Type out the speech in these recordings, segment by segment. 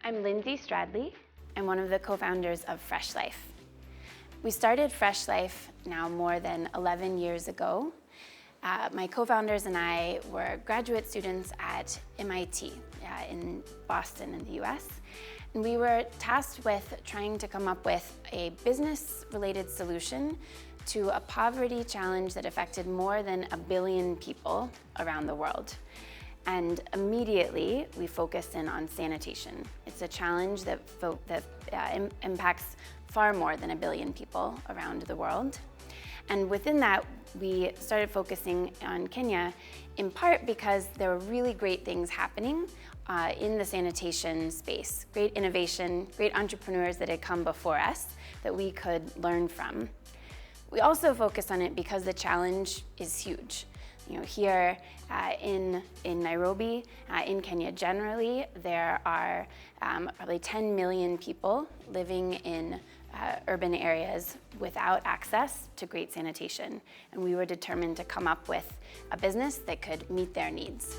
I'm Lindsay Stradley. I'm one of the co-founders of Fresh Life. We started Fresh Life now more than 11 years ago. My co-founders and I were graduate students at MIT in Boston in the US. And we were tasked with trying to come up with a business-related solution to a poverty challenge that affected more than 1 billion people around the world. And immediately, we focused in on sanitation. It's a challenge that impacts far more than 1 billion people around the world. And within that, we started focusing on Kenya, in part because there were really great things happening in the sanitation space. Great innovation, great entrepreneurs that had come before us that we could learn from. We also focused on it because the challenge is huge. Here in Nairobi, in Kenya generally, there are probably 10 million people living in urban areas without access to great sanitation. And we were determined to come up with a business that could meet their needs.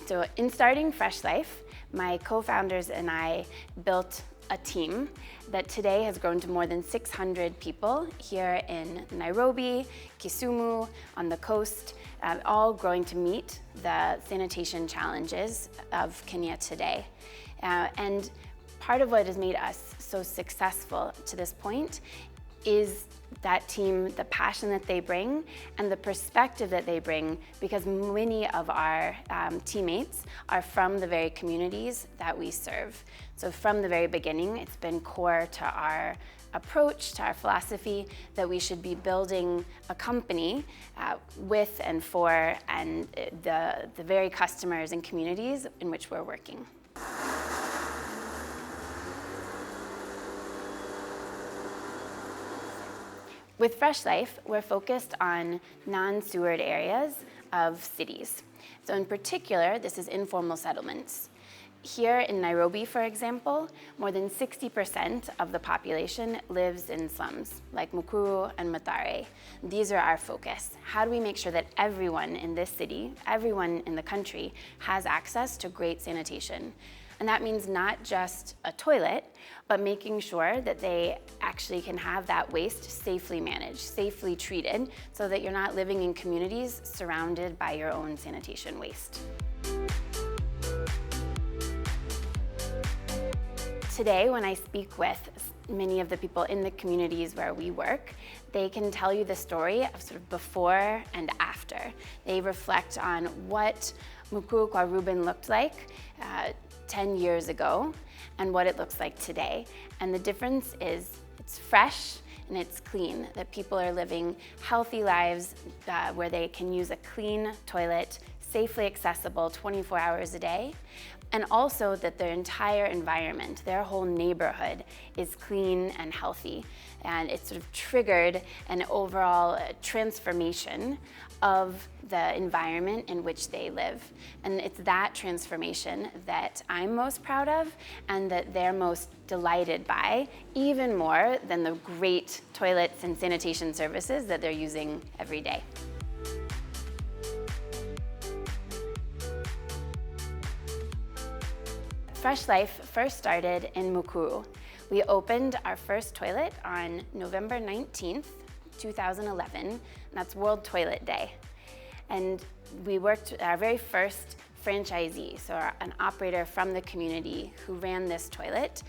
So in starting Fresh Life, my co-founders and I built a team that today has grown to more than 600 people here in Nairobi, Kisumu, on the coast, all growing to meet the sanitation challenges of Kenya today. And part of what has made us so successful to this point is that team, the passion that they bring, and the perspective that they bring, because many of our teammates are from the very communities that we serve. So from the very beginning, it's been core to our approach, to our philosophy, that we should be building a company with and for and the very customers and communities in which we're working. With Fresh Life, we're focused on non-sewered areas of cities. So in particular, this is informal settlements. Here in Nairobi, for example, more than 60% of the population lives in slums, like Mukuru and Mathare. These are our focus. How do we make sure that everyone in this city, everyone in the country, has access to great sanitation? And that means not just a toilet, but making sure that they actually can have that waste safely managed, safely treated, so that you're not living in communities surrounded by your own sanitation waste. Today, when I speak with many of the people in the communities where we work, they can tell you the story of sort of before and after. They reflect on what Mukuru kwa Ruben looked like 10 years ago and what it looks like today. And the difference is it's fresh and it's clean, that people are living healthy lives where they can use a clean toilet, safely accessible 24 hours a day, and also that their entire environment, their whole neighborhood is clean and healthy. And it's sort of triggered an overall transformation of the environment in which they live. And it's that transformation that I'm most proud of and that they're most delighted by, even more than the great toilets and sanitation services that they're using every day. Fresh Life first started in Mukuru. We opened our first toilet on November 19th, 2011, and that's World Toilet Day. And we worked with our very first franchisee, so an operator from the community who ran this toilet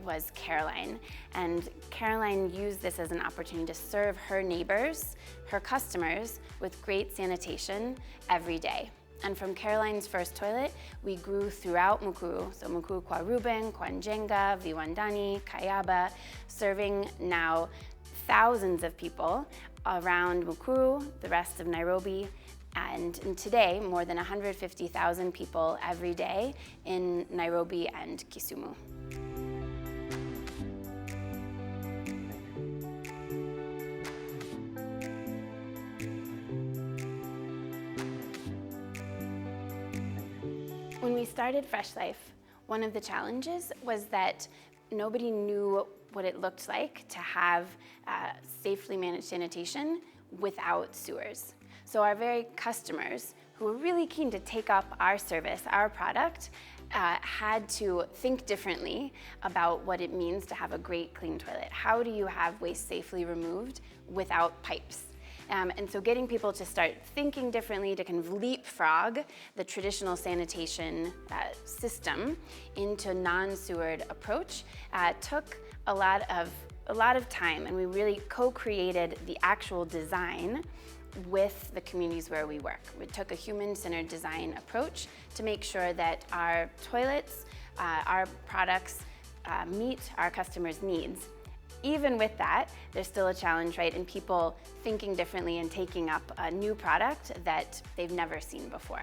was Caroline. And Caroline used this as an opportunity to serve her neighbors, her customers, with great sanitation every day. And from Caroline's first toilet, we grew throughout Mukuru, so Mukuru kwa Ruben, kwa Njenga, Viwandani, Kayaba, serving now thousands of people around Mukuru, the rest of Nairobi, and today, more than 150,000 people every day in Nairobi and Kisumu. When we started Fresh Life, one of the challenges was that nobody knew what it looked like to have safely managed sanitation without sewers. So our very customers who were really keen to take up our service, our product, had to think differently about what it means to have a great clean toilet. How do you have waste safely removed without pipes? And so getting people to start thinking differently, to kind of leapfrog the traditional sanitation system into non-sewered approach took a lot of time, and we really co-created the actual design with the communities where we work. We took a human-centered design approach to make sure that our toilets, our products meet our customers' needs. Even with that, there's still a challenge, right, in people thinking differently and taking up a new product that they've never seen before.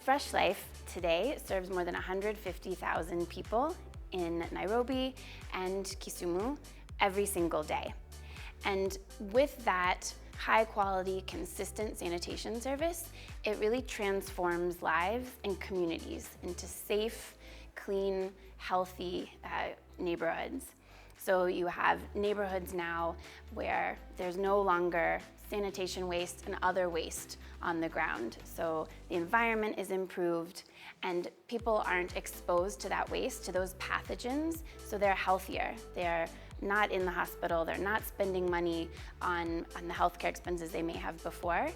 Fresh Life today serves more than 150,000 people in Nairobi and Kisumu every single day. And with that high quality, consistent sanitation service, it really transforms lives and communities into safe, clean, healthy neighborhoods. So you have neighborhoods now where there's no longer sanitation waste and other waste on the ground. So the environment is improved and people aren't exposed to that waste, to those pathogens, so they're healthier. They're not in the hospital, they're not spending money on the healthcare expenses they may have before.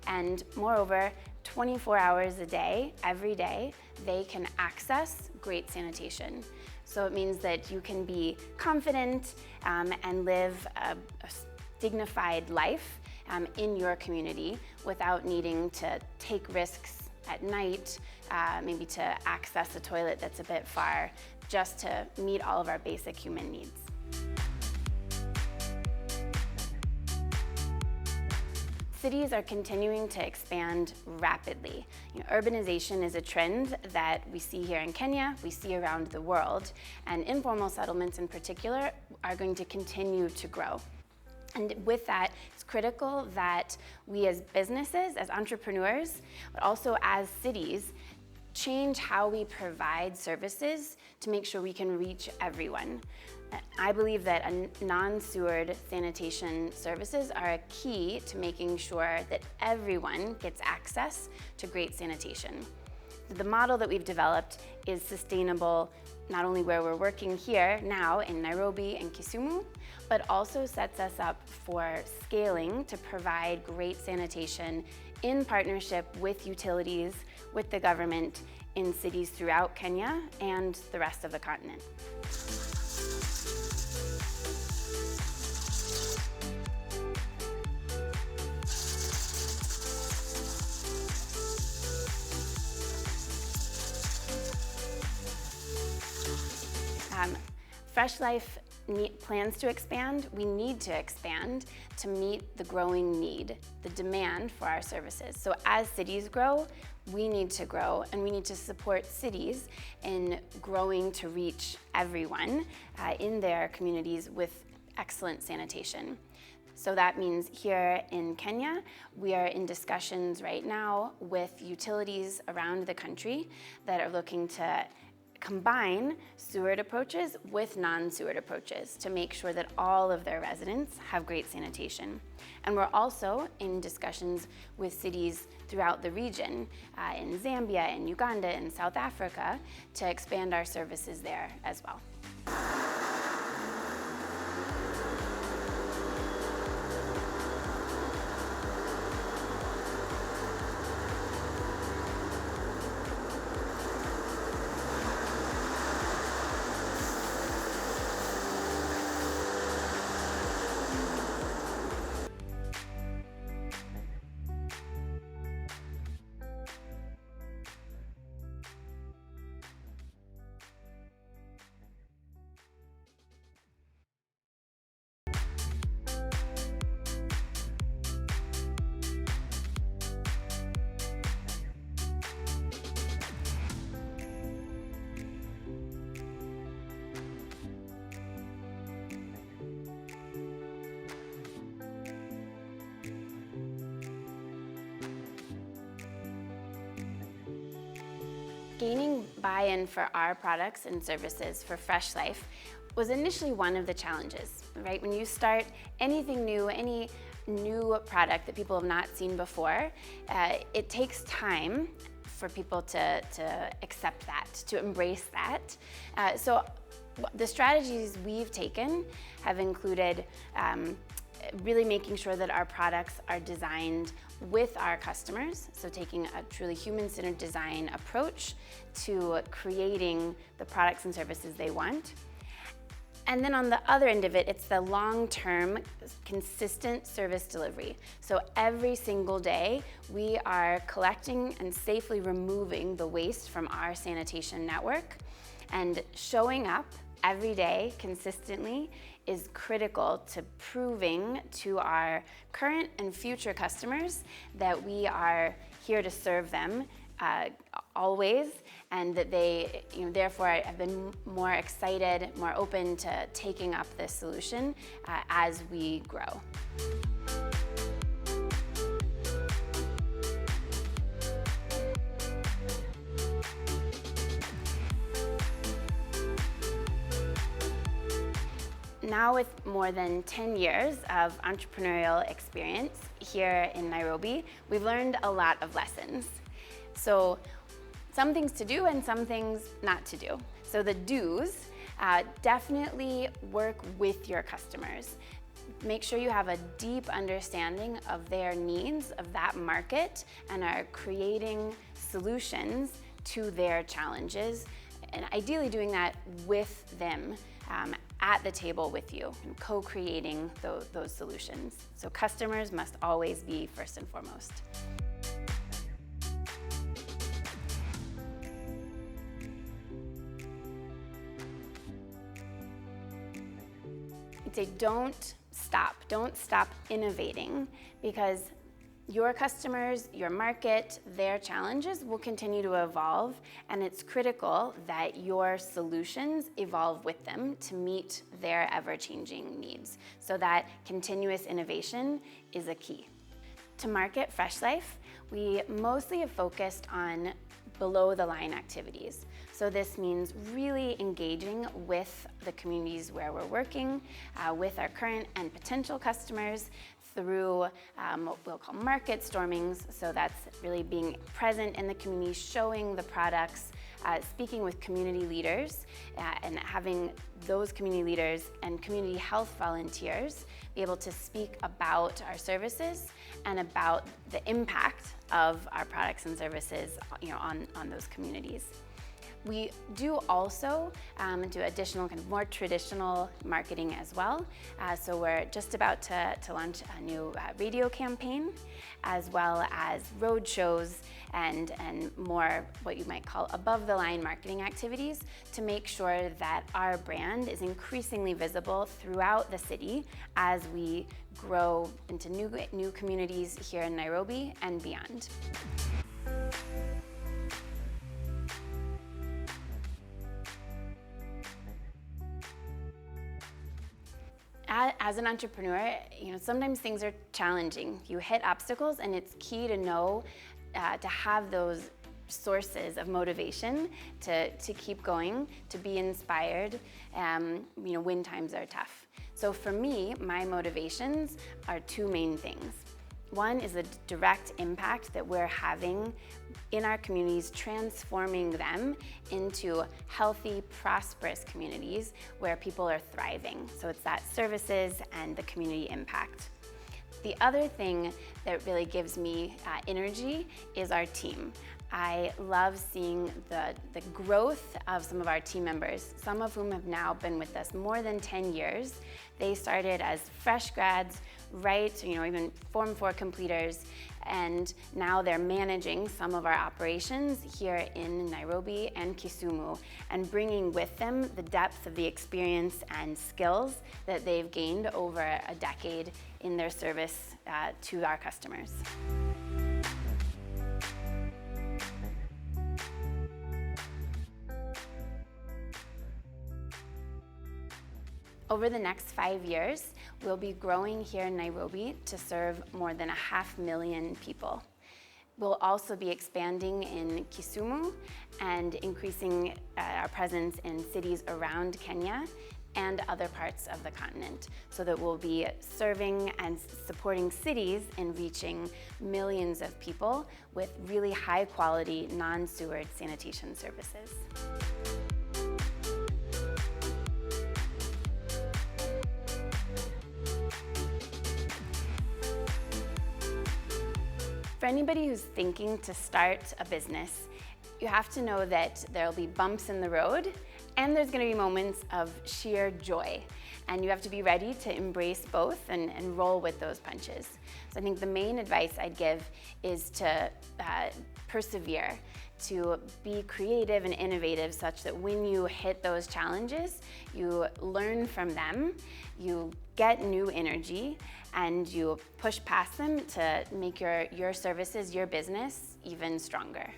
And moreover, 24 hours a day, every day, they can access great sanitation. So it means that you can be confident and live a dignified life in your community without needing to take risks at night, maybe to access a toilet that's a bit far, just to meet all of our basic human needs. Cities are continuing to expand rapidly. Urbanization is a trend that we see here in Kenya, we see around the world, and informal settlements in particular are going to continue to grow. And with that, it's critical that we as businesses, as entrepreneurs, but also as cities, change how we provide services to make sure we can reach everyone. I believe that non-sewered sanitation services are a key to making sure that everyone gets access to great sanitation. The model that we've developed is sustainable not only where we're working here now in Nairobi and Kisumu, but also sets us up for scaling to provide great sanitation in partnership with utilities, with the government in cities throughout Kenya and the rest of the continent. Fresh Life plans to expand. We need to expand to meet the growing need, the demand for our services. So as cities grow, we need to grow, and we need to support cities in growing to reach everyone in their communities with excellent sanitation. So that means here in Kenya, we are in discussions right now with utilities around the country that are looking to combine sewered approaches with non-sewered approaches to make sure that all of their residents have great sanitation. And we're also in discussions with cities throughout the region, in Zambia, in Uganda, in South Africa, to expand our services there as well. Gaining buy-in for our products and services for Fresh Life was initially one of the challenges, right? When you start anything new, any new product that people have not seen before, it takes time for people to accept that, to embrace that. So the strategies we've taken have included really making sure that our products are designed with our customers, so taking a truly human-centered design approach to creating the products and services they want. And then on the other end of it, it's the long-term, consistent service delivery. So every single day, we are collecting and safely removing the waste from our sanitation network, and showing up every day consistently is critical to proving to our current and future customers that we are here to serve them always, and that they therefore have been more excited, more open to taking up this solution as we grow. Now with more than 10 years of entrepreneurial experience here in Nairobi, we've learned a lot of lessons. So some things to do and some things not to do. So the do's, definitely work with your customers. Make sure you have a deep understanding of their needs, of that market, and are creating solutions to their challenges, and ideally doing that with them, at the table with you, and co-creating those solutions. So customers must always be first and foremost. I'd say don't stop innovating, because your customers, your market, their challenges will continue to evolve, and it's critical that your solutions evolve with them to meet their ever-changing needs. So that continuous innovation is a key. To market Fresh Life, we mostly have focused on below-the-line activities. So this means really engaging with the communities where we're working, with our current and potential customers, through what we'll call market stormings. So that's really being present in the community, showing the products, speaking with community leaders, and having those community leaders and community health volunteers be able to speak about our services and about the impact of our products and services, on those communities. We do also do additional more traditional marketing as well. So we're just about to launch a new radio campaign, as well as road shows and more what you might call above the line marketing activities to make sure that our brand is increasingly visible throughout the city as we grow into new communities here in Nairobi and beyond. As an entrepreneur, sometimes things are challenging. You hit obstacles, and it's key to know, to have those sources of motivation to keep going, to be inspired, when times are tough. So for me, my motivations are two main things. One is the direct impact that we're having in our communities, transforming them into healthy, prosperous communities where people are thriving. So it's that services and the community impact. The other thing that really gives me energy is our team. I love seeing the growth of some of our team members, some of whom have now been with us more than 10 years. They started as fresh grads, even Form 4 completers, and now they're managing some of our operations here in Nairobi and Kisumu, and bringing with them the depth of the experience and skills that they've gained over a decade in their service to our customers. Over the next 5 years, we'll be growing here in Nairobi to serve more than 500,000 people. We'll also be expanding in Kisumu and increasing our presence in cities around Kenya and other parts of the continent, so that we'll be serving and supporting cities in reaching millions of people with really high quality, non-sewered sanitation services. For anybody who's thinking to start a business, you have to know that there'll be bumps in the road and there's going to be moments of sheer joy. And you have to be ready to embrace both and roll with those punches. So I think the main advice I'd give is to persevere, to be creative and innovative such that when you hit those challenges, you learn from them, you get new energy, and you push past them to make your services, your business, even stronger.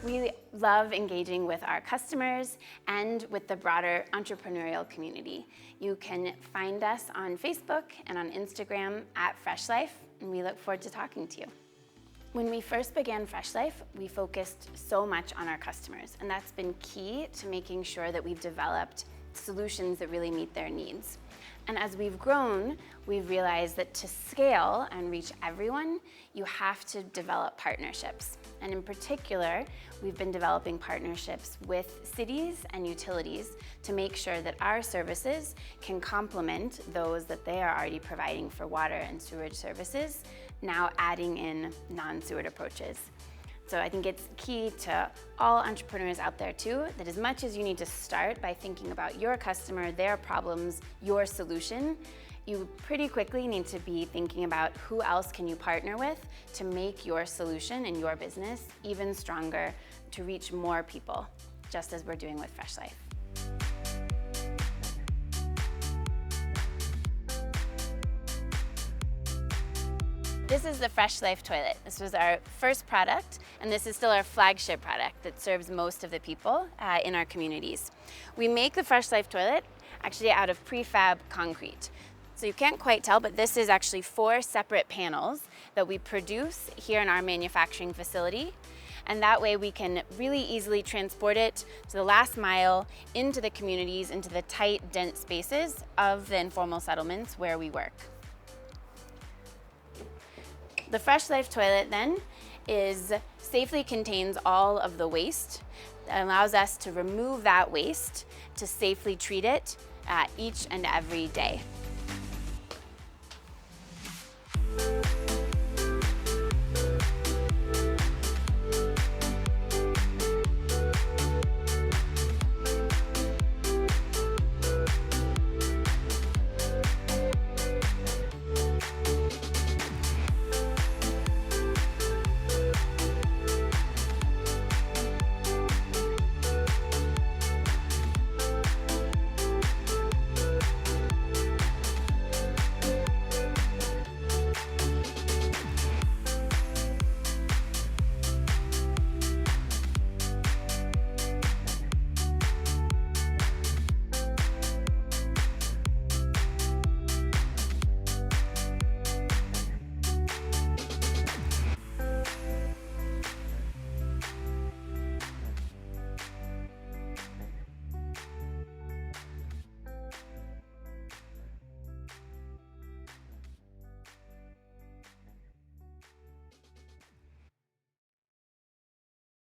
We love engaging with our customers and with the broader entrepreneurial community. You can find us on Facebook and on Instagram at Fresh Life, and we look forward to talking to you. When we first began Fresh Life, we focused so much on our customers, and that's been key to making sure that we've developed solutions that really meet their needs. And as we've grown, we've realized that to scale and reach everyone, you have to develop partnerships. And in particular, we've been developing partnerships with cities and utilities to make sure that our services can complement those that they are already providing for water and sewage services, now adding in non-sewered approaches. So I think it's key to all entrepreneurs out there too, that as much as you need to start by thinking about your customer, their problems, your solution, you pretty quickly need to be thinking about who else can you partner with to make your solution and your business even stronger to reach more people, just as we're doing with Fresh Life. This is the Fresh Life toilet. This was our first product, and this is still our flagship product that serves most of the people in our communities. We make the Fresh Life toilet actually out of prefab concrete. So you can't quite tell, but this is actually 4 separate panels that we produce here in our manufacturing facility. And that way we can really easily transport it to the last mile into the communities, into the tight, dense spaces of the informal settlements where we work. The Fresh Life toilet then safely contains all of the waste. That allows us to remove that waste to safely treat it each and every day.